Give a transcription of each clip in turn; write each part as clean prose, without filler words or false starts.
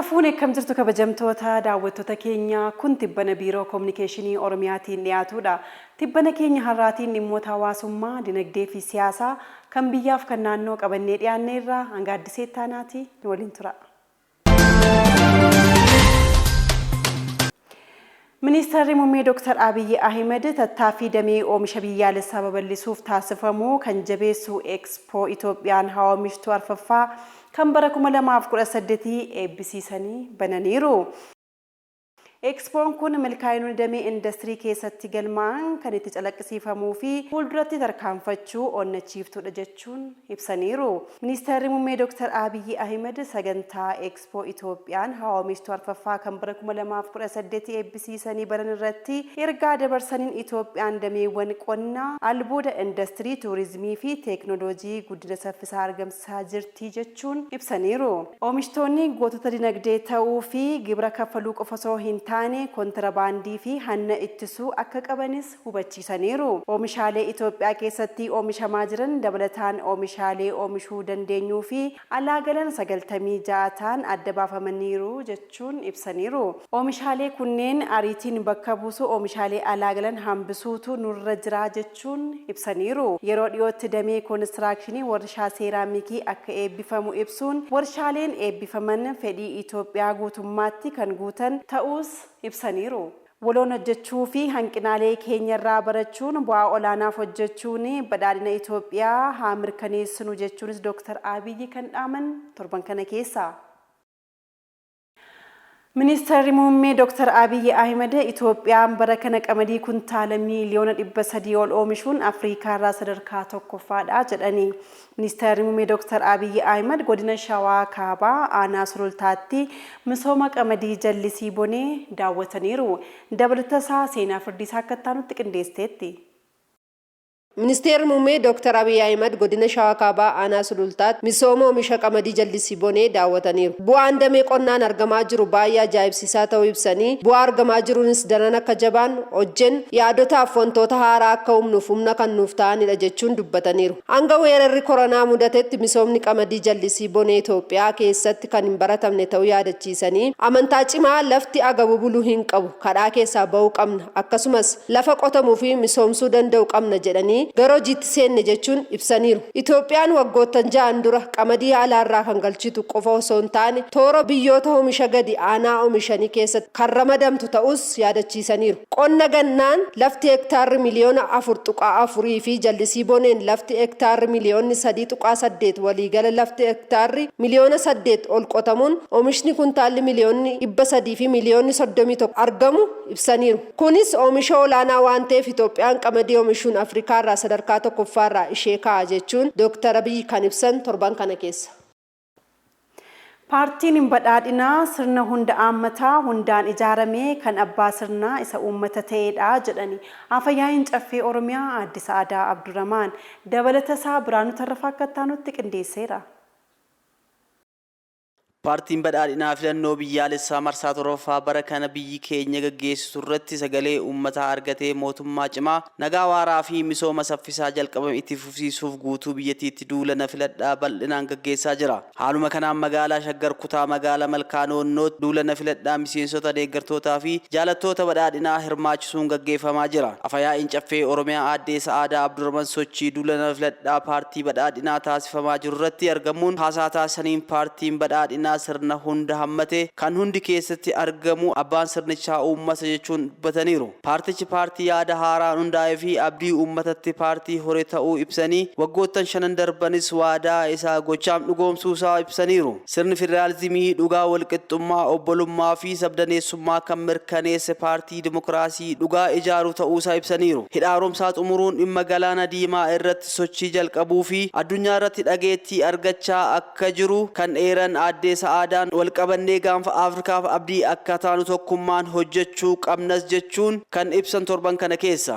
Harka fuune kam jirtu kabajamtoota daawwattoota keenya kun tibbana biiroo kominikeeshinii Oromiyaatiin dhiyaatudha. Tibbana keenya har'aatiin dhimmoota hawaasummaa, dinagdee fi siyaasaa kan biyyaaf kan naannoo qabannee dhiyaanne irraa hanga addisee taanaati waliin tura. Ministeerri Muummee Dr. Abiy Ahmed tattaaffii damee oomisha biyyaalessaa babal'isuuf taasifamu kan jabeessu Expo Itoophiyaan haa oomishtu arfaffaa kan bara 2018 eebbisiisanii bananiiru. Expoon kun milkaa'ina damee industirii keessatti galmaa'an kan itti calaqqisiifamuu fi fuulduratti tarkaanfachuu onnachiiftudha jechuun ibsaniiru. Ministeerri Muummee Dr. Abiy Ahmed sagantaa Expo Itoophiyaan haa oomishtu arfaffaa kan bara 2018 eebbisiisanii banan irratti ergaa dabarsaniin Itoophiyaan dameewwan qonnaa, albuuda industirii, tuurizimii fi teeknooloojii guddina saffisaa argamsiisaa jirti jechuun ibsaniiru. Oomishtoonni gootota dinagdee ta'uu fi gibira kaffaluu qofa osoo hin taane kontrabaandii fi hanna ittisuu akka qabanis hubachiisaniiru. Oomishaalee Itoophiyaa keessatti oomishamaa jiran dabalataan oomishaalee oomishuu dandeenyuu fi alaa galan 96 ta'an adda baafamaniiru jechuun ibsaniiru. Oomishaalee kunneen ariitiin bakka buusu oomishaalee alaa galan hambisuutu nurra jira jechuun ibsaniiru. Yeroo dhiyootti damee koonistiraakshanii warshaa seeraamikii akka eebbifamu ibsuun warshaaleen eebbifaman fedhii Itoophiyaa guutummaatti kan guutan ta'us ibsaniiru. Waloon hojjechuu fi hanqinaalee keenyarraa barachuun bu'aa olaanaaf hojjechuun badhaadhina Itoophiyaa haa mirkaneessinu jechuunis Dr. Abiy kan dhaaman torban kana keessa. Ministeerri Muummee Dr. Abiy Ahmed Itoophiyaan bara kana qamadii kuntaala miiliyoona 300 ol oomishuun Afrikaa irraa sadarkaa tokkoffaadha jedhani. Ministeerri Muummee Dr. Abiy Ahmed godina Shawaa Kaabaa aanaa Sulultaatti misooma qamadii jallisii bonee daawwataniiru. Dabalatasaa seenaa firdiisaa akka taanutti qindeesseetti. Ministeerri Muummee Dr. Abiy Ahmed godina Shawaa Kaabaa aanaa Sulultaatti misooma oomisha qamadii jallisii bonee daawwataniiru. Bu'aan damee qonnaan argamaa jiru baay'ee ajaa'ibsiisaa ta'uu ibsanii bu'aa argamaa jiruunis daran akka jabaan hojjen yaadotaaf wantoota haaraa akka humnuuf humna kan nuuf ta'anidha jechuun dubbataniiru. Hanga weerarri koronaa mudatetti misoomni qamadii jallisii bonee Itoophiyaa keessatti kan hin baratamne ta'uu yaadachiisanii amantaa cimaa lafti agabu buluu hin qabu kadhaa keessaa ba'uu qabna akkasumas lafa qotamuu fi misoomsuu danda'u qabna jedhanii garoo jitti seenne jechuun ibsaniiru. Itoophiyaan waggoottan 6 dura qamadii alaarraa kan galchitu qofa osoo hin taane toora biyyoota oomisha gadi aanaa oomishanii keessatti kan ramadamtu ta'us yaadachiisaniiru. Qonna gannaan lafti hektaarri miliyoona 4.4 fi jallisii boneen lafti hektaarri miliyoonni 3.8 waliigala lafti hektaarri miliyoona 8 ol qotamuun oomishni kuntaalli miliyoonni 300 fi miliyoonni 31 argamu ibsaniiru. Kunis oomisha olaanaa waan ta'eef Itoophiyaan qamadii oomishuun Afrikaa sadarkaa tokkoffaarraa ishee ka'a jechuun Dr. Abiy kan ibsan torban kana keessa. Paartiin badhaadhinaa sirna hunda aammataa hundaan ijaaramee kan abbaa sirnaa isa uummata ta'edha jedhani afayyaa'in caffee Oromiyaa Aadde Sa'aadaa Abdurrahmaan dabalatasaa Biraanuu Tarrafaa akka taanutti qindeesseera. Paartiin badhaadhinaa filannoo biyyaalessaa marsaa torbaffaa bara kana biyyi keenya gaggeessitu irratti sagalee uummataa argatee mootummaa cimaa nagaa waaraa fi misooma saffisaa jalqabame itti fufsiisuuf guutuu biyyattiitti duula filadhaa bal'inaan gaggeessaa jira. Haaluma kanaan magaalaa Shaggar kutaa magaalaa Malkaanoonnootti duula filadhaa miseensota deeggartootaa fi jaalattoota badhaadhinaa hirmaachisuun gaggeeffamaa jira. Afayyaa'in caffee Oromiyaa Aadde Sa'aadaa Abdurrahmaan sochii duula filadhaa paartii badhaadhinaa taasifamaa jiru irratti argamuun haasaa taasisaniin paartiin badhaadhinaa sirna hunda hammate kan hundi keessatti argamu abbaan sirnichaa uummata jechuun dubbataniiru. Paartichi paartii yaada haaraan hundaa'ee fi abdii uummatatti paartii hore ta'uu ibsanii waggoottan 5 darbanis waadaa isaa gochaam dhugoomsuusaa ibsaniiru. Sirni federaalizimii dhugaa walqixxummaa obbolummaa fi sabdaneessummaa kan mirkaneesse paartii dimokiraasii dhugaa ijaaru ta'uusaa ibsaniiru. Hidha haaromsaa xumuruun dhimma galaana diimaa irratti sochii jalqabuu fi addunyaa irratti dhageettii argachaa akka jiru kan eeran Aadde Sa'aadaan walqabannee gaanfa Afrikaaf abdii akka taanu tokkummaan hojjechuu qabnas jechuun kan ibsan torban kana keessa.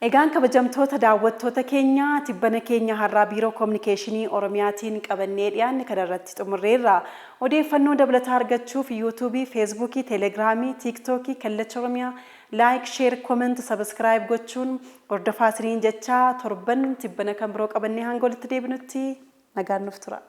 Egaan kabajamtoota daawwattoota keenya tibbana keenya har'aa biiroo kominikeeshinii Oromiyaatiin qabannee dhiyaanne kanarratti xumurreerra. Odeeffannoo dabalataa argachuuf yuutuubii, feesbuukii, teelegiraamii, tiiktookii, kallacha Oromiyaa like, share, comment, subscribe gochuun hordofaa isiniin jechaa torban tibbana kan biroo qabannee hanga walitti deebinutti nagaan nuuf tura.